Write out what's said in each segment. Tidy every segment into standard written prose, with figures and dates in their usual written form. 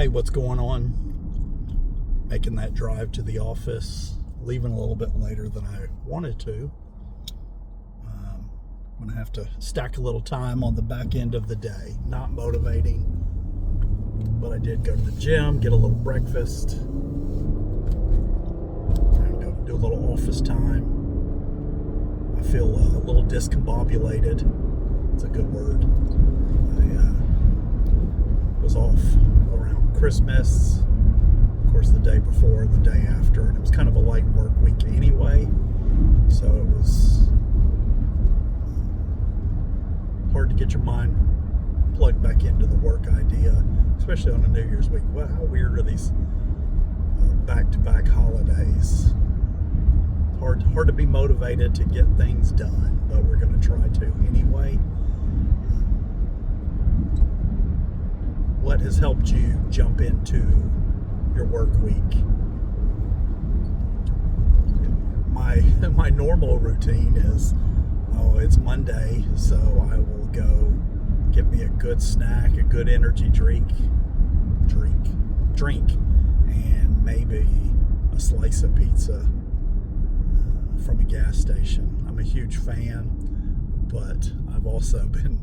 Hey, what's going on? Making that drive to the office, leaving a little bit later than I wanted to. I'm going to have to stack a little time on the back end of the day. Not motivating, but I did go to the gym, get a little breakfast, and go do a little office time. I feel a little discombobulated. It's a good word. I was off around Christmas, of course the day before, the day after, and it was kind of a light work week anyway, so it was hard to get your mind plugged back into the work idea, especially on a New Year's week. Well, how weird are these back-to-back holidays? Hard to be motivated to get things done, but we're going to try to anyway. What has helped you jump into your work week? My normal routine is, it's Monday, so I will go get me a good snack, a good energy drink, and maybe a slice of pizza from a gas station. I'm a huge fan, but I've also been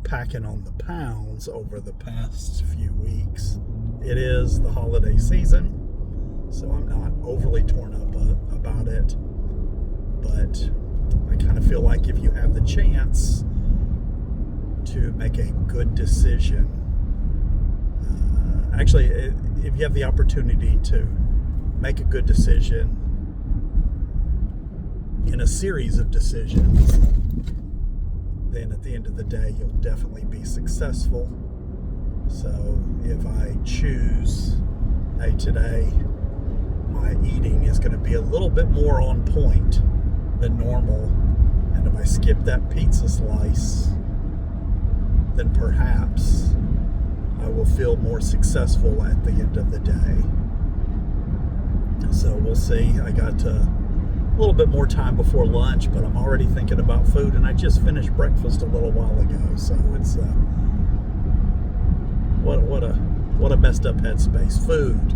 packing on the pounds over the past few weeks. It is the holiday season, so I'm not overly torn up about it, but I kind of feel like if you have the chance to make a good decision, if you have the opportunity to make a good decision in a series of decisions, then at the end of the day, you'll definitely be successful. So if I choose, hey, today my eating is going to be a little bit more on point than normal, and if I skip that pizza slice, then perhaps I will feel more successful at the end of the day. So we'll see. I got a little bit more time before lunch, but I'm already thinking about food, and I just finished breakfast a little while ago, so it's what a messed up headspace. Food,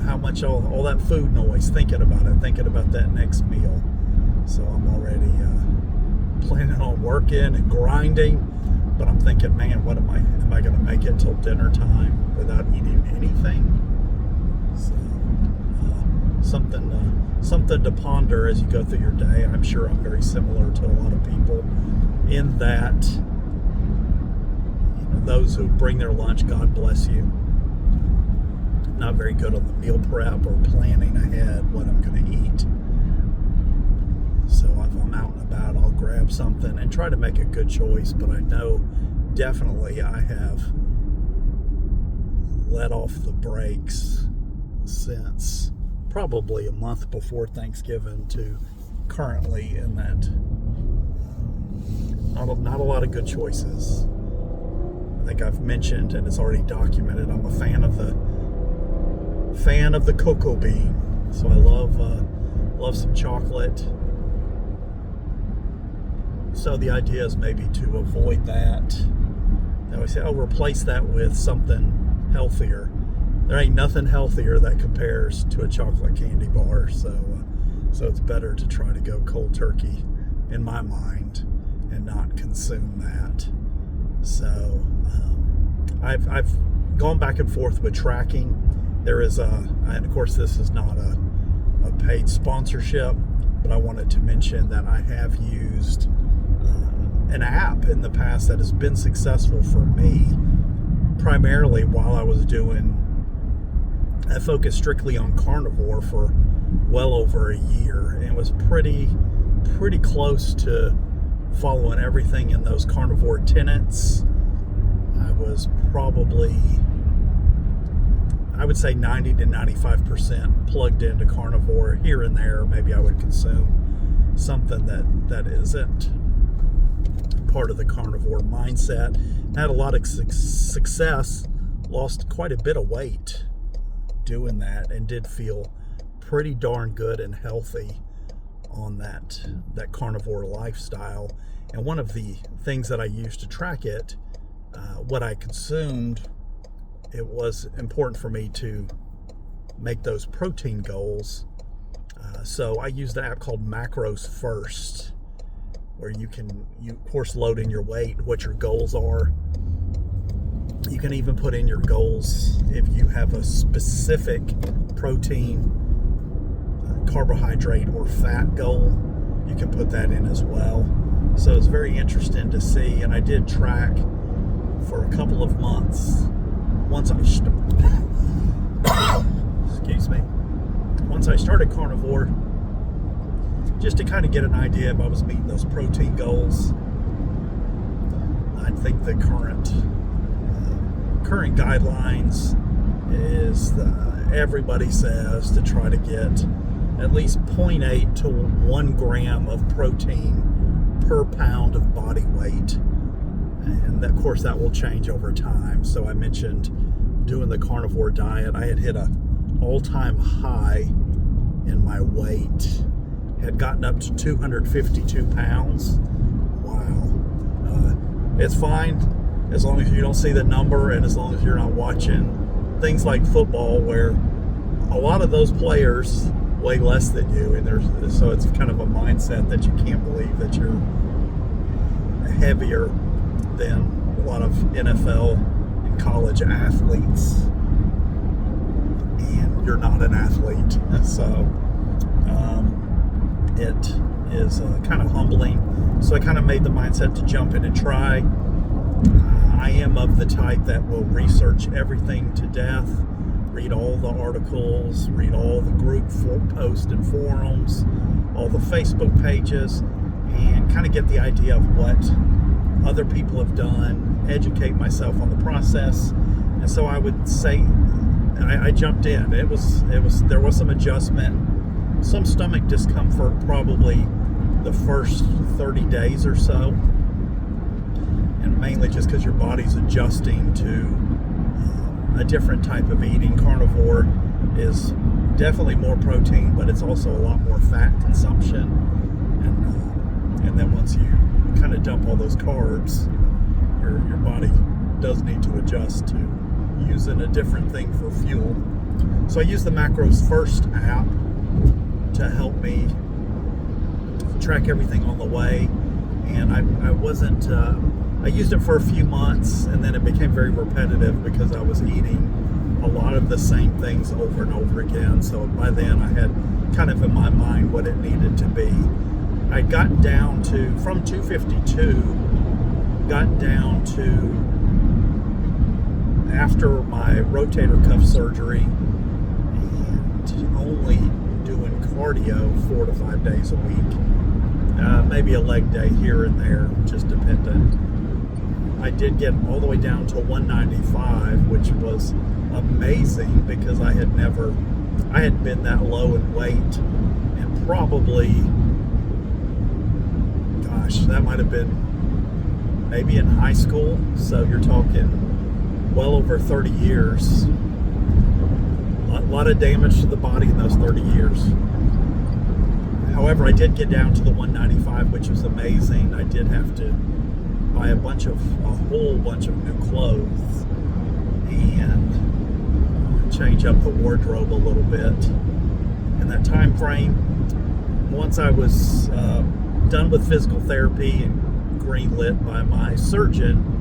how much all that food noise, thinking about that next meal. So I'm already planning on working and grinding, but I'm thinking, man, am I going to make it till dinner time without eating anything? So something to ponder as you go through your day. I'm sure I'm very similar to a lot of people in that, those who bring their lunch, God bless you. Not very good on the meal prep or planning ahead what I'm going to eat. So if I'm out and about, I'll grab something and try to make a good choice, but I know definitely I have let off the brakes since probably a month before Thanksgiving to currently in that not a lot of good choices. I think I've mentioned, and it's already documented, I'm a fan of the cocoa bean. So I love some chocolate. So the idea is maybe to avoid that. They always say, replace that with something healthier. There ain't nothing healthier that compares to a chocolate candy bar. So it's better to try to go cold turkey in my mind and not consume that. So I've gone back and forth with tracking. There is and of course this is not a paid sponsorship, but I wanted to mention that I have used an app in the past that has been successful for me, primarily while I was I focused strictly on carnivore for well over a year, and it was pretty close to following everything in those carnivore tenets. I was probably, I would say 90 to 95% plugged into carnivore. Here and there, maybe I would consume something that isn't part of the carnivore mindset. I had a lot of success, lost quite a bit of weight doing that, and did feel pretty darn good and healthy on that carnivore lifestyle. And one of the things that I used to track it, what I consumed it was important for me to make those protein goals. So I used an app called Macros First, where you of course load in your weight, what your goals are. You can even put in your goals if you have a specific protein, carbohydrate, or fat goal. You can put that in as well. So it's very interesting to see, and I did track for a couple of months. Once I started carnivore, just to kind of get an idea if I was meeting those protein goals. I think the current guidelines is everybody says to try to get at least 0.8 to 1 gram of protein per pound of body weight. And of course that will change over time. So I mentioned doing the carnivore diet. I had hit a all-time high in my weight. Had gotten up to 252 pounds. Wow. It's fine as long as you don't see the number and as long as you're not watching things like football where a lot of those players weigh less than you, and so it's kind of a mindset that you can't believe that you're heavier than a lot of NFL and college athletes, and you're not an athlete. So it is kind of humbling. So I kind of made the mindset to jump in and try. I am of the type that will research everything to death, read all the articles, read all the group posts and forums, all the Facebook pages, and kind of get the idea of what other people have done, educate myself on the process. And so I would say I jumped in. There was some adjustment, some stomach discomfort probably the first 30 days or so, and mainly just because your body's adjusting to a different type of eating. Carnivore is definitely more protein, but it's also a lot more fat consumption, and then once you kind of dump all those carbs, your body does need to adjust to using a different thing for fuel. So I use the Macros First app to help me track everything on the way, and I used it for a few months, and then it became very repetitive because I was eating a lot of the same things over and over again. So by then I had kind of in my mind what it needed to be. I'd gotten down to, from 252, got down to, after my rotator cuff surgery and only doing cardio 4 to 5 days a week, maybe a leg day here and there, just dependent. I did get all the way down to 195, which was amazing because I hadn't been that low in weight, and probably, gosh, that might have been maybe in high school. So you're talking well over 30 years. A lot of damage to the body in those 30 years. However, I did get down to the 195, which was amazing. I did have to buy a whole bunch of new clothes and change up the wardrobe a little bit. In that time frame, once I was done with physical therapy and greenlit by my surgeon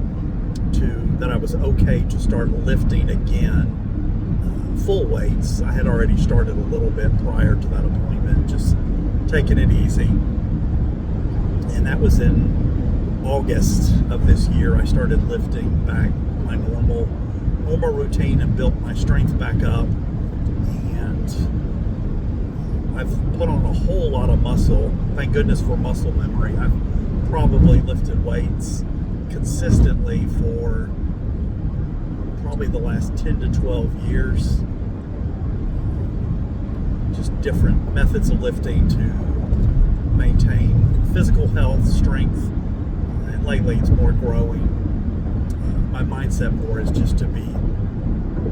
that I was okay to start lifting again, full weights. I had already started a little bit prior to that appointment, just taking it easy. And that was in August of this year. I started lifting back my normal routine and built my strength back up. And I've put on a whole lot of muscle. Thank goodness for muscle memory. I've probably lifted weights consistently for probably the last 10 to 12 years. Just different methods of lifting to maintain physical health, strength, and lately it's more growing. My mindset more is just to be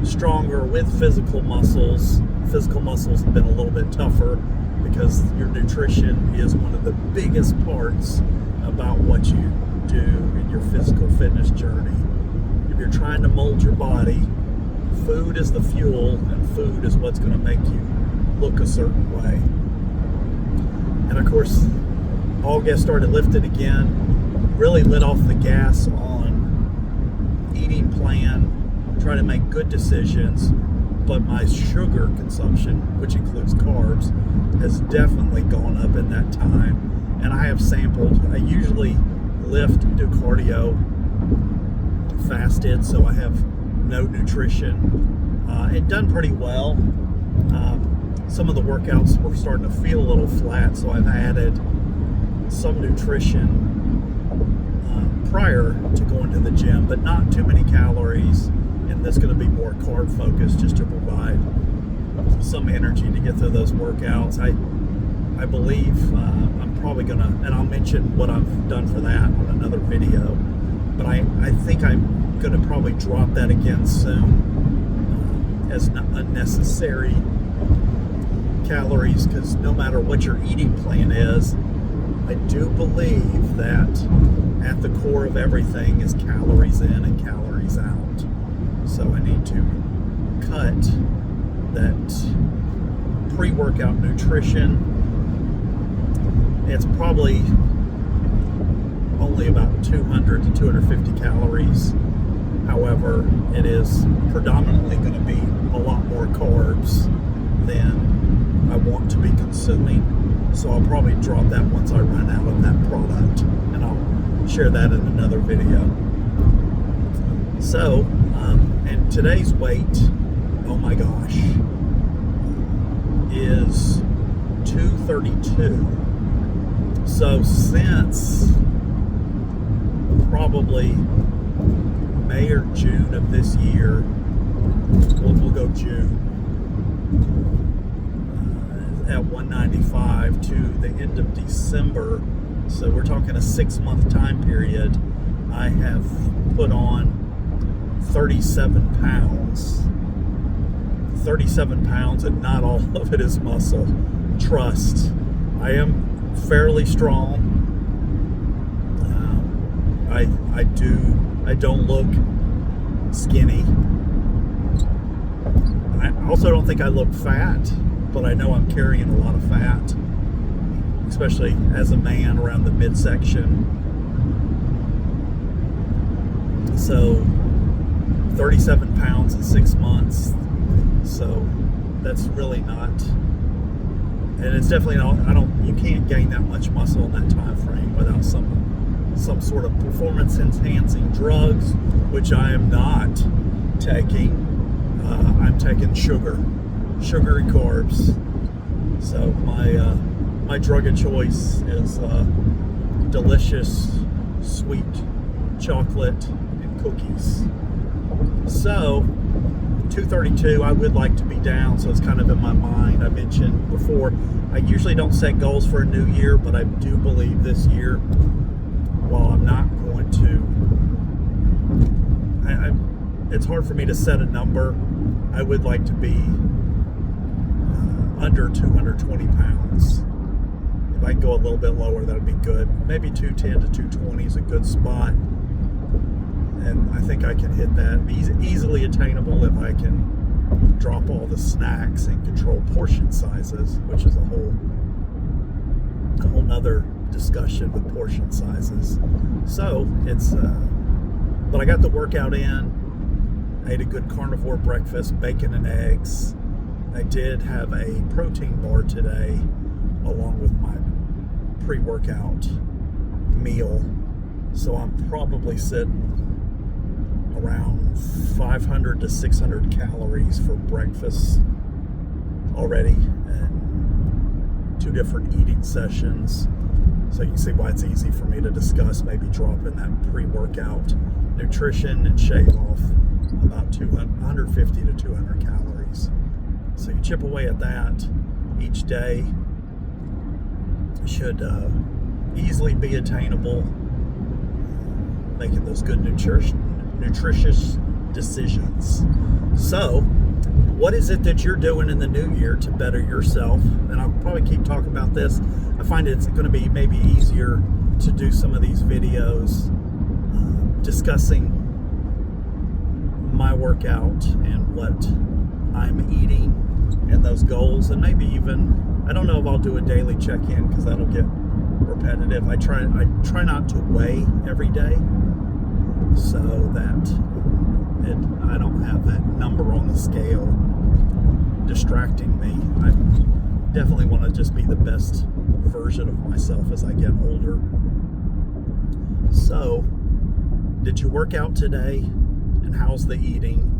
stronger with physical muscles. Physical muscles have been a little bit tougher because your nutrition is one of the biggest parts about what you do in your physical fitness journey. If you're trying to mold your body food is the fuel, and food is what's going to make you look a certain way. And of course, August started lifting again, really lit off the gas on eating plan, trying to make good decisions, but my sugar consumption, which includes carbs, has definitely gone up in that time. And I have sampled, I usually lift, do cardio, fasted, so I have no nutrition, and done pretty well. Some of the workouts were starting to feel a little flat, so I've added some nutrition prior to going to the gym, but not too many calories, and that's going to be more carb focused, just to provide some energy to get through those workouts. I believe I'm probably going to, and I'll mention what I've done for that on another video, but I think I'm going to probably drop that again soon as unnecessary calories, because no matter what your eating plan is, I do believe that at the core of everything is calories in and calories out. So I need to cut that pre-workout nutrition. It's probably only about 200 to 250 calories. However, it is predominantly going to be a lot more carbs than I want to be consuming. So I'll probably drop that once I run out of that product, and I'll share that in another video. So, and today's weight, oh my gosh, is 232. So since probably May or June of this year, we'll go June, at 195 to the end of December, so we're talking a 6-month time period, I have put on 37 pounds. 37 pounds, and not all of it is muscle. Trust, I am fairly strong. I don't look skinny. I also don't think I look fat, but I know I'm carrying a lot of fat, especially as a man around the midsection. So 37 pounds in 6 months. So that's really not, and it's definitely not, you can't gain that much muscle in that time frame without some sort of performance enhancing drugs, which I am not taking. I'm taking sugary carbs. So my drug of choice is delicious sweet chocolate and cookies. So 232, I would like to be down, so it's kind of in my mind. I mentioned before, I usually don't set goals for a new year, but I do believe this year, while I'm not going to, it's hard for me to set a number. I would like to be under 220 pounds. If I can go a little bit lower, that would be good. Maybe 210 to 220 is a good spot. And I think I can hit that. Easily attainable if I can drop all the snacks and control portion sizes, which is a whole nother discussion with portion sizes. So it's, but I got the workout in. I ate a good carnivore breakfast, bacon and eggs. I did have a protein bar today, along with my pre-workout meal. So I'm probably sitting around 500 to 600 calories for breakfast already, and 2 different eating sessions. So you can see why it's easy for me to discuss maybe dropping that pre-workout nutrition and shave off about 150 to 200 calories. So you chip away at that each day. Should easily be attainable, making those good nutritious decisions. So what is it that you're doing in the new year to better yourself? And I'll probably keep talking about this. I find it's going to be maybe easier to do some of these videos discussing my workout and what I'm eating and those goals, and maybe even, I don't know if I'll do a daily check-in because that'll get repetitive. I try not to weigh every day so that I don't have that number on the scale distracting me. I definitely want to just be the best version of myself as I get older. So, did you work out today? And how's the eating?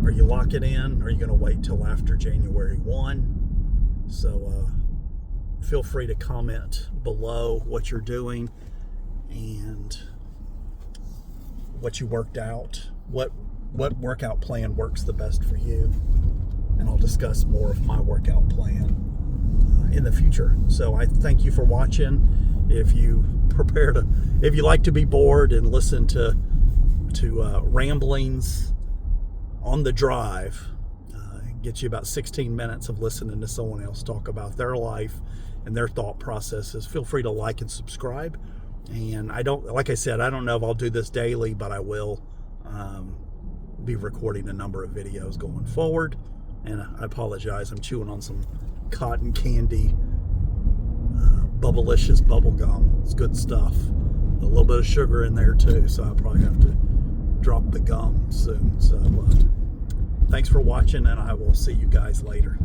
Are you locking in? Or are you going to wait till after January 1? So, feel free to comment below what you're doing and what you worked out. What workout plan works the best for you? And I'll discuss more of my workout plan in the future. So I thank you for watching. If you like to be bored and listen to ramblings on the drive, get you about 16 minutes of listening to someone else talk about their life and their thought processes, feel free to like and subscribe. And like I said, I don't know if I'll do this daily, but I will be recording a number of videos going forward. And I apologize, I'm chewing on some cotton candy, Bubblicious bubble gum. It's good stuff. A little bit of sugar in there too, so I'll probably have to drop the gum soon. So thanks for watching, and I will see you guys later.